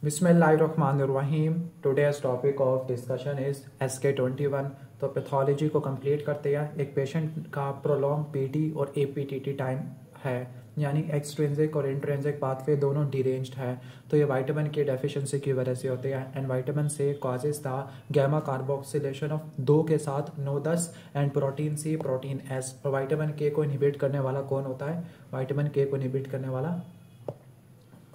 बिस्मिल्लाहिर्रहमानिर्रहीम। Today's topic of discussion is SK21। तो pathology को कंप्लीट करते हैं। एक पेशेंट का प्रोलॉन्ग पीटी और एपीटीटी टाइम है, यानी एक्सट्रिंसिक और इंट्रिंसिक पाथवे दोनों डिरेंज्ड है। तो ये विटामिन के डेफिशिएंसी की वजह से होते हैं। एंड विटामिन से causes the gamma carboxylation of 2 के साथ 9-10 and protein C protein S. और विटामिन के को इनहिबिट करने वाला कौन होता है? विटामिन के को इनहिबिट करने वाला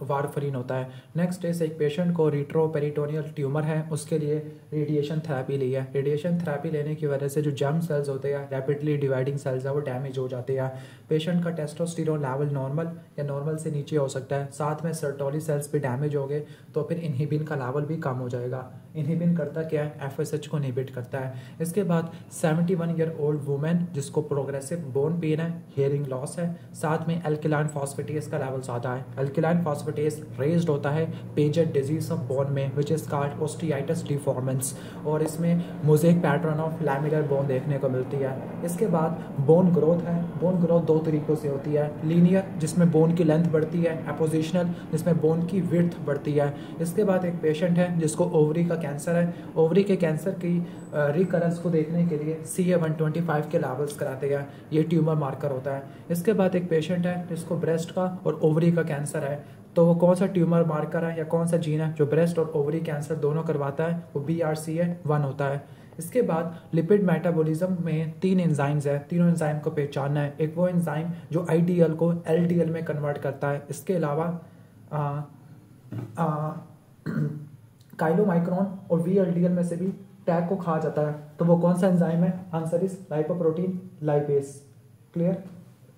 वारफरीन होता है। नेक्स्ट इज एक पेशेंट को रिट्रोपेरिटोनियल ट्यूमर है, उसके लिए रेडिएशन थेरेपी ली है। रेडिएशन थेरेपी लेने की वजह से जो जर्म सेल्स होते हैं, रैपिडली डिवाइडिंग सेल्स है, वो डैमेज हो जाते हैं। पेशेंट का टेस्टोस्टेरोन लेवल नॉर्मल या नॉर्मल से नीचे हो सकता है। साथ में सर्टोली सेल्स भी डैमेज हो गए तो फिर इनहिबिन का लेवल भी कम हो जाएगा। इनहिबिन करता क्या है? FSH को इनहिबिट करता है। इसके बाद 71 ईयर ओल्ड वुमेन जिसको प्रोग्रेसिव बोन पेन है, हियरिंग लॉस है, साथ में एल्किलाइन फॉस्फेटेस का लेवल ज़्यादा है। एल्किलाइन फॉस्फेटेस रेज्ड होता है पेजेड डिजीज ऑफ बोन में, विच इज कॉल्ड ओस्टियाइटिस डिफॉर्मेंस, और इसमें मोज़ेक पैटर्न ऑफ लैमिलर बोन देखने को मिलती है। इसके बाद बोन ग्रोथ है। बोन ग्रोथ 2 तरीकों से होती है, लीनियर जिसमें बोन की लेंथ बढ़ती है, अपोजिशनल जिसमें बोन की विड्थ बढ़ती है। इसके बाद एक पेशेंट है जिसको ओवरी का कैंसर है। ओवरी के कैंसर की रिकरेंस को देखने के लिए CA-125 के लेवल्स कराते हैं, ये ट्यूमर मार्कर होता है। इसके बाद एक पेशेंट है जिसको ब्रेस्ट का और ओवरी का कैंसर है, तो वो कौन सा ट्यूमर मार्कर है या कौन सा जीन है जो ब्रेस्ट और ओवरी कैंसर दोनों करवाता है? वो BRCA1 होता है। इसके बाद लिपिड मेटाबॉलिज्म में 3 एंजाइम्स है, तीनों एंजाइम को पहचानना है। एक वो एंजाइम जो IDL को LDL में कन्वर्ट करता है। इसके अलावा काइलोमाइक्रोन और VLDL में से भी टैग को खा जाता है, तो वो कौन सा एंजाइम है? Answer is lipoprotein lipase. Clear.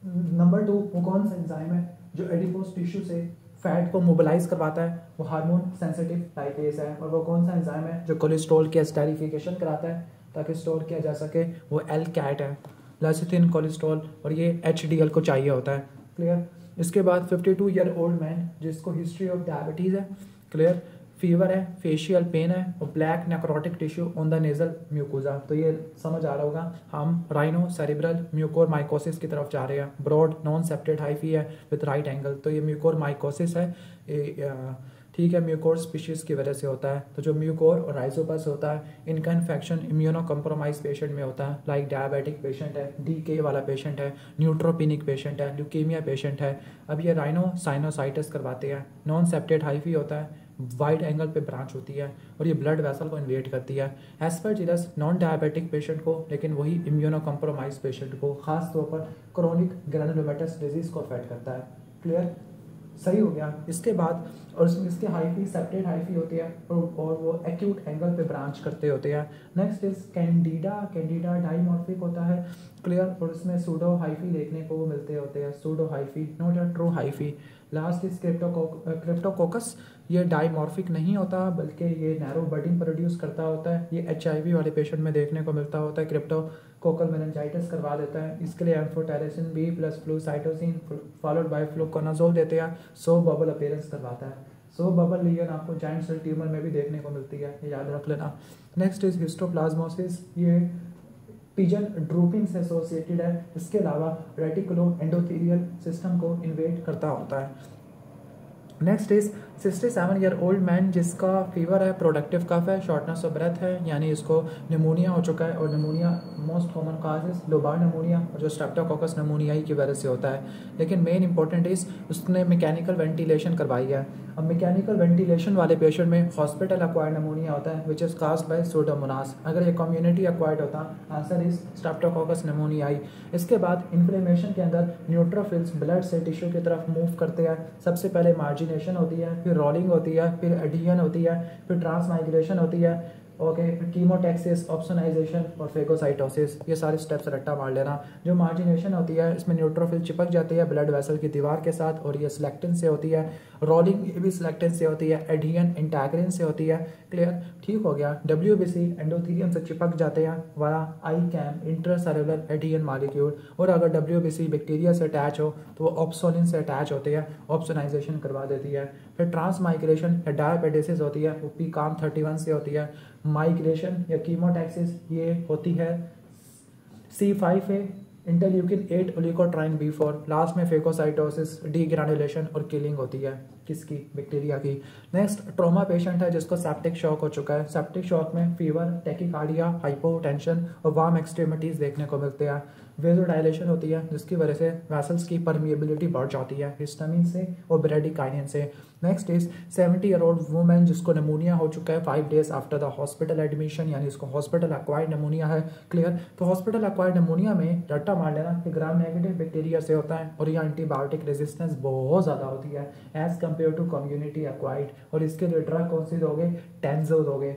Number 2, वो कौन सा एंजाइम है जो एडिपोज टिश्यू से फैट को मोबिलाइज करवाता है? वो हार्मोन सेंसिटिव लाइपेज है। और वो कौन सा एंजाइम है जो कोलेस्ट्रॉल की एस्टेरिफिकेशन कराता है ताकि स्टोर किया जा सके? वो LCAT है, लेसिथिन कोलेस्ट्रॉल, और ये HDL को चाहिए होता है। क्लियर। इसके बाद 52 ईयर ओल्ड मैन जिसको हिस्ट्री ऑफ डायबिटीज है, क्लियर, फीवर है, फेशियल पेन है और black necrotic tissue on the nasal mucosa. तो ये समझ आ रहा होगा, हम राइनो सेरिब्रल म्यूकोर माइकोसिस की तरफ जा रहे हैं। ब्रॉड नॉन सेप्टेड हाइफी है विद राइट एंगल, तो ये म्यूकोर माइकोसिस है, ठीक है, म्यूकोर स्पीशीज की वजह से होता है। तो जो म्यूकोर और राइजोपस होता है, इनका इन्फेक्शन इम्यूनो कम्प्रोमाइज पेशेंट में होता है, लाइक डायबिटिक पेशेंट है, DK वाला पेशेंट है, न्यूट्रोपिनिक पेशेंट है, ल्यूकीमिया पेशेंट है। अब ये राइनो साइनोसाइटिस करवाते हैं। नॉन सेप्टेड हाइफी होता है, वाइड एंगल पे ब्रांच होती है और ये ब्लड वेसल को इन्वेट करती है। एस्परजिलस नॉन डायबिटिक पेशेंट को, लेकिन वही इम्यूनो कम्प्रोमाइज पेशेंट को, खास तौर पर क्रोनिक ग्रैनुलोमेटस डिजीज को अफेक्ट करता है। क्लियर, सही हो गया। इसके बाद और इसके हाइफी सेप्टेड हाइफी होती है और वो एक्यूट एंगल पे ब्रांच करते होते हैं। Next is Candida. Candida dimorphic होता है, क्लियर, और इसमें सूडो हाइफी देखने को मिलते होते हैं, pseudo hyphae, not a true hyphae. Last is Cryptococcus. ये डाइमॉर्फिक नहीं होता बल्कि ये नैरो बडिंग प्रोड्यूस करता होता है। ये HIV वाले पेशेंट में देखने को मिलता होता है। क्रिप्टोकोकल मेनिंजाइटिस करवा देता है। इसके लिए amphotericin B plus flucytosine followed by fluconazole देते हैं। सो बबल अपीयरेंस करवाता है। सो बबल लीजन आपको जाइंट सेल ट्यूमर में भी देखने को मिलती है, ये याद रख लेना। Next is histoplasmosis. ये पिजन ड्रूपिंग से एसोसिएटेड है। इसके अलावा रेटिकुलो एंडोथेलियल सिस्टम को इन्वेट करता होता है। Next is 67 year old man जिसका फीवर है, प्रोडक्टिव कफ है, शॉर्टनेस ऑफ ब्रेथ है, यानी इसको निमोनिया हो चुका है। और pneumonia most common cause is lobar pneumonia, और जो स्ट्रेप्टोकोकस निमोनिया की वजह से होता है। लेकिन मेन इंपॉर्टेंट इज उसने मैकेनिकल वेंटिलेशन करवाई है। अब मैकेनिकल वेंटिलेशन वाले पेशेंट में हॉस्पिटल अक्वायर्ड निमोनिया होता है, which is caused bye Pseudomonas. अगर ये कम्युनिटी अक्वायर्ड होता, आंसर इज स्ट्रेप्टोकोकस निमोनियाई। इसके बाद इन्फ्लेमेशन के अंदर न्यूट्रोफिल्स ब्लड से टिश्यू की तरफ मूव करते हैं। सबसे पहले मार्जिनेशन होती है, फिर रोलिंग होती है, फिर एडिशन होती है, फिर ट्रांसमाइग्रेशन होती है, ओके, फिर कीमोटैक्सिस, ऑप्सोनाइजेशन और फेगोसाइटोसिस। ये सारे स्टेप्स रट्टा मार लेना। जो मार्जिनेशन होती है इसमें न्यूट्रोफिल चिपक जाती है ब्लड वेसल की दीवार के साथ और ये सिलेक्टिन से होती है। रोलिंग ये भी सिलेक्टिन से होती है। एडिशन इंटैग्रिन से होती है। क्लियर, ठीक हो गया। WBC एंडोथेलियम से चिपक जाते हैं वाला ICAM इंट्रासेलुलर एडिशन मॉलिक्यूल, और अगर WBC बैक्टीरिया से अटैच हो तो वो ऑप्सोनिन से अटैच होते हैं, ऑप्सोनाइजेशन करवा देती है। फिर ट्रांसमाइग्रेशन या डायपेडेसिस होती है, वो PCAM31 से होती है। माइग्रेशन या कीमोटैक्सिस ये होती है C5A इंटरल्यूकिन 8 ओलिगोट्राइन B4, लास्ट में फेकोसाइटोसिस, डीग्रैनुलेशन और किलिंग होती है किसकी, बैक्टीरिया की। नेक्स्ट ट्रोमा पेशेंट है जिसको सेप्टिक शॉक हो चुका है। सेप्टिक शॉक में फीवर, टैकीकार्डिया, हाइपोटेंशन और वार्म एक्सट्रीमिटीज देखने को मिलते हैं। वेजोडाइलेशन होती है जिसकी वजह से वेसल्स की परमिएबिलिटी बढ़ जाती है हिस्टामिन से और ब्रेडिकाइनिन से। Next is 70 year old women जिसको नमूनिया हो चुका है 5 days after the hospital admission, यानी इसको हॉस्पिटल एक्वायर्ड नमूनिया है। क्लियर। तो हॉस्पिटल एक्वायर्ड नमूनिया में रट्टा मार लेना कि ग्राम नेगेटिव बैक्टीरिया से होता है और यह एंटीबायोटिक रेजिस्टेंस बहुत ज़्यादा होती है as compared to community acquired. और इसके लिए ड्रग कौन सी दोगे, टेंजो दोगे,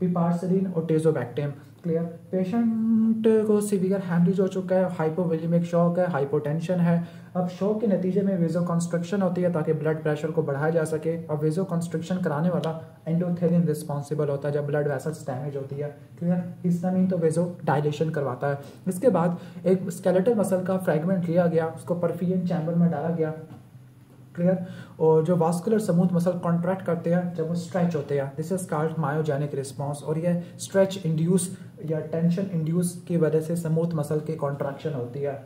पिपार्सलिन और टेजोबैक्टेम। क्लियर। पेशेंट को सीवियर हैमरेज हो चुका है, हाइपोवोलेमिक शॉक है, हाइपोटेंशन है। अब शॉक के नतीजे में वेजो कंस्ट्रक्शन होती है ताकि ब्लड प्रेशर को बढ़ाया जा सके। अब वेजो कंस्ट्रक्शन कराने वाला एंडोथेलिन रिस्पॉन्सिबल होता है जब ब्लड वेसल्स डैमेज होती है। क्लियर। हिस्टामिन तो वेजो डायलेशन करवाता है। इसके बाद एक स्केलेटल मसल का फ्रेगमेंट लिया गया, उसको परफियन चैम्बर में डाला गया। क्लियर। और जो वास्कुलर स्मूथ मसल कॉन्ट्रैक्ट करते हैं जब वो स्ट्रेच होते हैं, this is called myogenic response. और ये स्ट्रेच इंड्यूस या टेंशन इंड्यूस की वजह से स्मूथ मसल की कॉन्ट्रैक्शन होती है।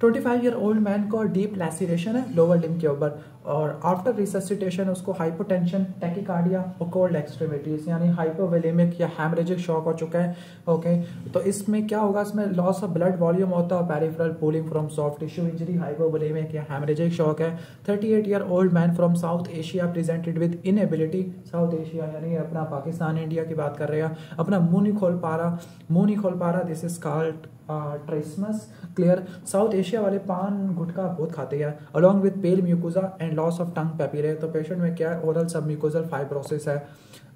25 ईयर ओल्ड मैन को डीप लैसिरेशन है लोअर लिम्ब के ऊपर और आफ्टर रिससिटेशन उसको हाइपोटेंशन, टैकीकार्डिया और कोल्ड एक्सट्रीमिटीज यानी हाइपोवोलेमिक या हैमरेजिक शॉक हो चुका है। ओके। तो इसमें क्या होगा, इसमें लॉस ऑफ ब्लड वॉल्यूम होता है, peripheral pooling from soft tissue injury, hypovolemic या हैमरेजिक शॉक है। 38 year old man from South Asia presented with inability, South Asia यानी अपना पाकिस्तान इंडिया की बात कर रहे हैं, अपना मुंह नहीं खोल पा रहा, this is called trismus. Clear. South Asia वाले पान गुटखा बहुत खाते हैं along with pale mucosa and loss of tongue papillae. तो पेशेंट में क्या है, ओरल सब म्यूकोजल फाइब्रोसिस है।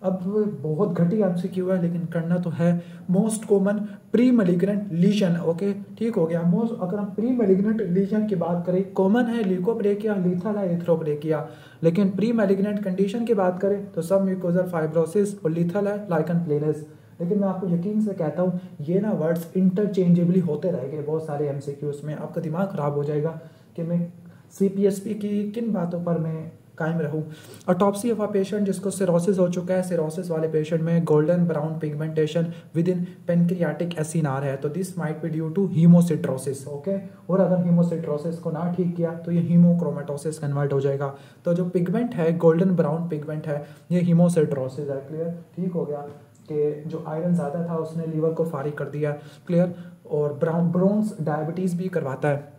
अब बहुत घटी एमसीक्यू है लेकिन करना तो है। Most common pre malignant lesion. Okay, ठीक हो गया। मोस्ट अगर हम प्री मैलिग्नेंट लीजन की बात करें, कॉमन है ल्यूकोप्लेकिया, लीथल है एथ्रोप्लेकिया। लेकिन प्री मैलिग्नेंट कंडीशन की बात करें तो सब म्यूकोजल फाइब्रोसिस और लीथल है लाइकन प्लेनस। लेकिन मैं आपको यकीन से कहता हूँ ये ना वर्ड्स इंटरचेंजेबली होते रहेंगे बहुत सारे एमसीक्यूज में। आपका दिमाग खराब हो जाएगा कि मैं सीपीएसपी की किन बातों पर मैं कायम रहूँ। ऑटोप्सी ऑफ अ पेशेंट जिसको सिरोसिस हो चुका है, सिरोसिस वाले पेशेंट में golden brown pigmentation within pancreatic acinar है, तो this might be due to haemosiderosis. Okay. और अगर हीमोसिट्रोसिस को ना ठीक किया तो ये हीमोक्रोमेटोसिस कन्वर्ट हो जाएगा। तो जो पिगमेंट है गोल्डन ब्राउन पिगमेंट है ये हीमोसिट्रोसिस है। क्लियर। ठीक हो गया कि जो आयरन ज़्यादा था उसने लीवर को फारिग कर दिया। क्लियर। और ब्रोन्स डायबिटीज़ भी करवाता है।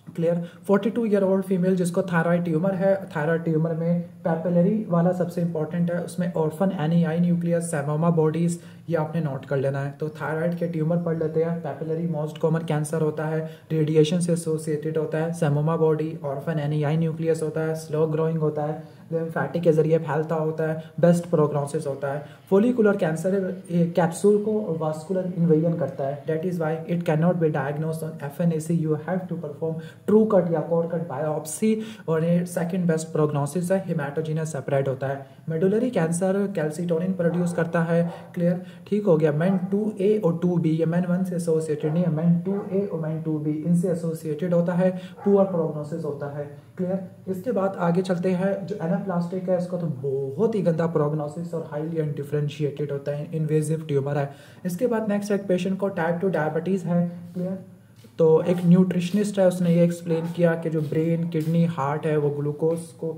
क्लियर। 42 ईयर ओल्ड फीमेल जिसको थायराइड ट्यूमर है, थायराइड ट्यूमर में पैपिलरी वाला सबसे इंपॉर्टेंट है, उसमें ऑर्फन एनीआई न्यूक्लियस, सेमोमा बॉडीज, ये आपने नोट कर लेना है। तो थायराइड के ट्यूमर पढ़ लेते हैं। पैपिलरी मोस्ट कॉमन कैंसर होता है, रेडिएशन से एसोसिएटेड होता है। सेमोमा बॉडी, ऑर्फन एनीआई न्यूक्लियस होता है, स्लो ग्रोइंग होता है, लिम्फेटिक के जरिए फैलता होता है, बेस्ट प्रोग्नोसिस होता है। फोलिकुलर कैंसर कैप्सूल को वास्कुलर इन्वेजन करता है, that is why it can not be diagnosed on FNAC, you have to perform true cut या कोर कट बायोप्सी। और ये सेकंड बेस्ट प्रोग्नोसिस है, हेमाटोजिनस सेपरेट होता है। मेडुलरी कैंसर कैल्सिटोनिन प्रोड्यूस करता है। क्लियर। ठीक हो गया। मैन 2A और 2B, ये मैन 1 से एसोसिएटेड नहीं है, मैन 2A और मैन 2B इनसे एसोसिएटेड होता है, पुअर प्रोग्नोसिस होता है। क्लियर। इसके बाद आगे चलते हैं। जो एनाप्लास्टिक है इसका तो बहुत ही गंदा प्रोग्नोसिस और हाईली अनडिफरेंशिएटेड होता है, इन्वेजिव ट्यूमर है। इसके बाद नेक्स्ट एक पेशेंट को टाइप 2 डायबिटीज़ है। क्लियर। तो एक न्यूट्रिशनिस्ट है, उसने ये एक्सप्लेन किया कि जो ब्रेन, किडनी, हार्ट है वो ग्लूकोज को